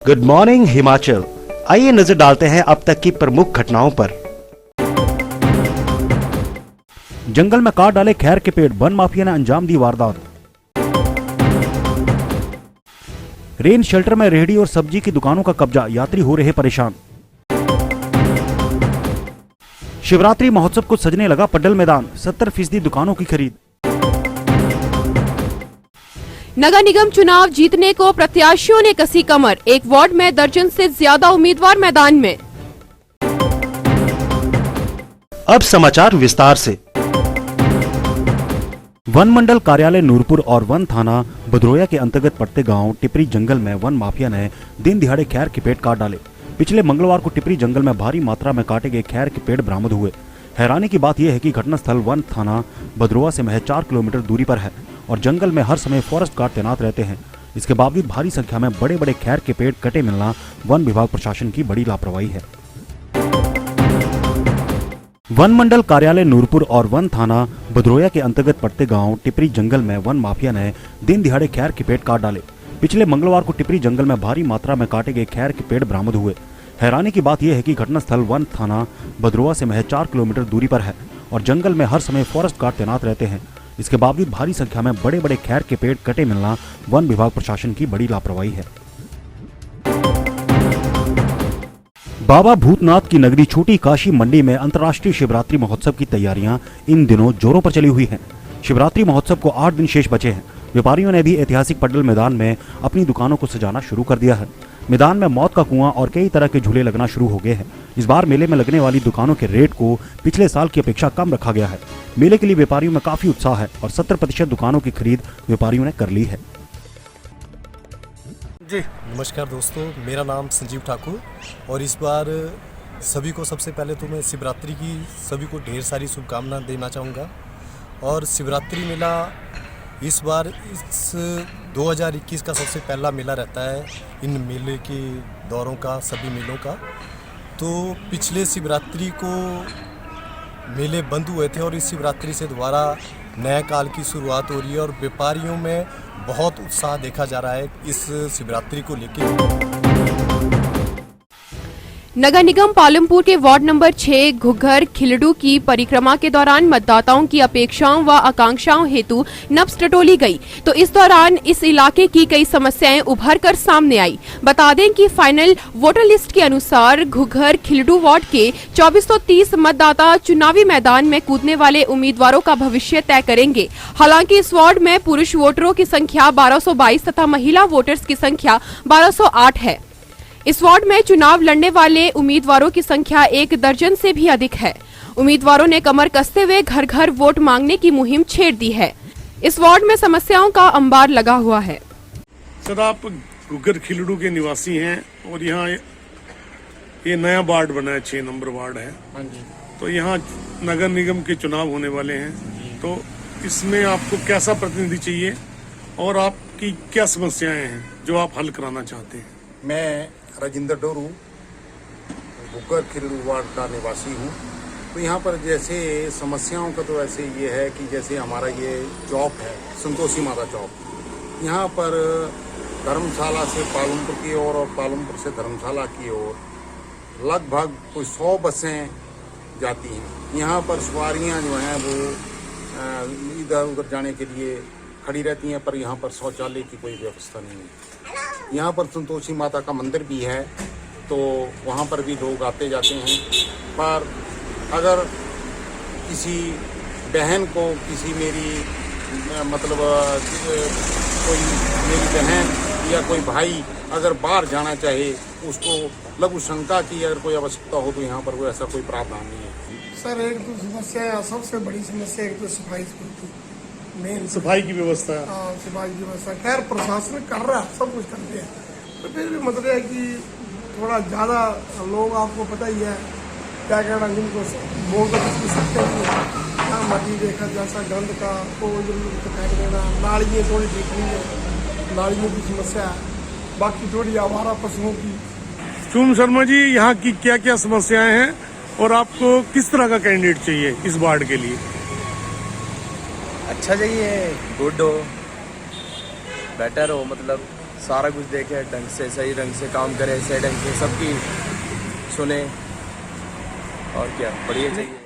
Good morning Himachal. आइए नजर डालते हैं अब तक की प्रमुख घटनाओं पर। जंगल में काट डाले खैर के पेड़, वन माफिया ने अंजाम दी वारदात। रेन शेल्टर में रेहड़ी और सब्जी की दुकानों का कब्जा, यात्री हो रहे परेशान। शिवरात्रि महोत्सव को सजने लगा पड्डल मैदान, 70% दुकानों की खरीद। नगर निगम चुनाव जीतने को प्रत्याशियों ने कसी कमर, एक वार्ड में दर्जन से ज्यादा उम्मीदवार मैदान में। अब समाचार विस्तार से। वन मंडल कार्यालय नूरपुर और वन थाना भदरोया के अंतर्गत पड़ते गांव टिपरी जंगल में वन माफिया ने दिन दिहाड़े खैर के पेड़ काट डाले। पिछले मंगलवार को टिपरी जंगल में भारी मात्रा में काटे गए खैर के पेड़ बरामद हुए। हैरानी की बात यह है कि घटनास्थल वन थाना भदरोया से महज 4 किलोमीटर दूरी पर है और जंगल में हर समय फॉरेस्ट गार्ड तैनात रहते हैं। इसके बावजूद भारी संख्या में बड़े बड़े खैर के पेड़ कटे मिलना वन विभाग प्रशासन की बड़ी लापरवाही है। वन मंडल कार्यालय नूरपुर और वन थाना भदरोया के अंतर्गत पड़ते गांव टिपरी जंगल में वन माफिया ने दिन दिहाड़े खैर के पेड़ काट डाले। पिछले मंगलवार को टिपरी जंगल में भारी मात्रा में काटे गए खैर के पेड़ बरामद हुए। हैरानी की बात यह है कि घटनास्थल वन थाना भदरोया से महज 4 किलोमीटर दूरी पर है और जंगल में हर समय फॉरेस्ट गार्ड तैनात रहते हैं। इसके बावजूद भारी संख्या में बड़े बड़े खैर के पेड़ कटे मिलना वन विभाग प्रशासन की बड़ी लापरवाही है। बाबा भूतनाथ की नगरी छोटी काशी मंडी में अंतर्राष्ट्रीय शिवरात्रि महोत्सव की तैयारियां इन दिनों जोरों पर चली हुई हैं। शिवरात्रि महोत्सव को 8 दिन शेष बचे हैं। व्यापारियों ने भी ऐतिहासिक पड्डल मैदान में अपनी दुकानों को सजाना शुरू कर दिया है। मैदान में मौत का कुआं और कई तरह के झूले लगना शुरू हो गए हैं। इस बार मेले में लगने वाली दुकानों के रेट को पिछले साल की अपेक्षा कम रखा गया है। मेले के लिए व्यापारियों में काफी उत्साह है और 70% दुकानों की खरीद व्यापारियों ने कर ली है। जी नमस्कार दोस्तों, मेरा नाम संजीव ठाकुर और इस बार सभी को सबसे पहले तो मैं शिवरात्रि की सभी को ढेर सारी शुभकामनाएं देना चाहूँगा। और शिवरात्रि मेला इस बार इस 2021 का सबसे पहला मेला रहता है इन मेले के दौरों का, सभी मेलों का। तो पिछले शिवरात्रि को मेले बंद हुए थे और इस शिवरात्रि से दोबारा नए काल की शुरुआत हो रही है और व्यापारियों में बहुत उत्साह देखा जा रहा है इस शिवरात्रि को लेकर। नगर निगम पालमपुर के वार्ड नंबर 6 घुघर खिलडू की परिक्रमा के दौरान मतदाताओं की अपेक्षाओं व आकांक्षाओं हेतु नब्ज टटोली गई। तो इस दौरान इस इलाके की कई समस्याएं उभर कर सामने आई। बता दें कि फाइनल वोटर लिस्ट के अनुसार घुघर खिलडू वार्ड के 2430 मतदाता चुनावी मैदान में कूदने वाले उम्मीदवारों का भविष्य तय करेंगे। हालांकि इस वार्ड में पुरुष वोटरों की संख्या 1222 तथा महिला वोटर्स की संख्या 1208 है। इस वार्ड में चुनाव लड़ने वाले उम्मीदवारों की संख्या 1 दर्जन से भी अधिक है। उम्मीदवारों ने कमर कसते हुए घर घर वोट मांगने की मुहिम छेड़ दी है। इस वार्ड में समस्याओं का अंबार लगा हुआ है। सर, आप घुघर खिलड़ू के निवासी हैं और यहाँ ये नया वार्ड बना है, 6 नंबर वार्ड है। तो यहाँ नगर निगम के चुनाव होने वाले हैं, तो इसमें आपको कैसा प्रतिनिधि चाहिए और आपकी क्या समस्याएं हैं जो आप हल कराना चाहते हैं? मैं राजेंद्र डोरू घुघर खिलड़ू वार्ड का निवासी हूँ। तो यहाँ पर जैसे समस्याओं का तो ऐसे ये है कि जैसे हमारा ये चौक है संतोषी माता चौक, यहाँ पर धर्मशाला से पालमपुर की ओर और पालमपुर से धर्मशाला की ओर लगभग कोई 100 बसें जाती हैं। यहाँ पर सवारियाँ जो हैं वो इधर उधर जाने के लिए खड़ी रहती हैं, पर यहाँ पर शौचालय की कोई व्यवस्था नहीं है। यहाँ पर संतोषी माता का मंदिर भी है, तो वहाँ पर भी लोग आते जाते हैं। पर अगर किसी बहन को, किसी मेरी मतलब कोई मेरी बहन या कोई भाई अगर बाहर जाना चाहे, उसको लघु शंका की अगर कोई आवश्यकता हो तो यहाँ पर कोई ऐसा कोई प्रावधान नहीं है। सर, एक तो समस्या, सबसे बड़ी समस्या एक तो सफाई की, मेन सफाई की व्यवस्था। सफाई की व्यवस्था खैर प्रशासन कर रहा है, सब कुछ करते हैं, तो फिर भी मतलब है कि थोड़ा ज़्यादा लोग, आपको पता ही है क्या कहना, जिनको बोल कर सकते हैं क्या मर्जी देखा जैसा गंद का तो फेंक देना। नालियाँ थोड़ी ठीक नहीं है, नालियों की समस्या है, बाकी थोड़ी आवारा पशुओं की। चूम शर्मा जी, यहाँ की क्या क्या समस्याएं हैं और आपको किस तरह का कैंडिडेट चाहिए इस वार्ड के लिए? अच्छा चाहिए, गुड हो, बेटर हो, मतलब सारा कुछ देखे ढंग से, सही ढंग से काम करे, सही ढंग से सबकी सुने, और क्या बढ़िया चाहिए।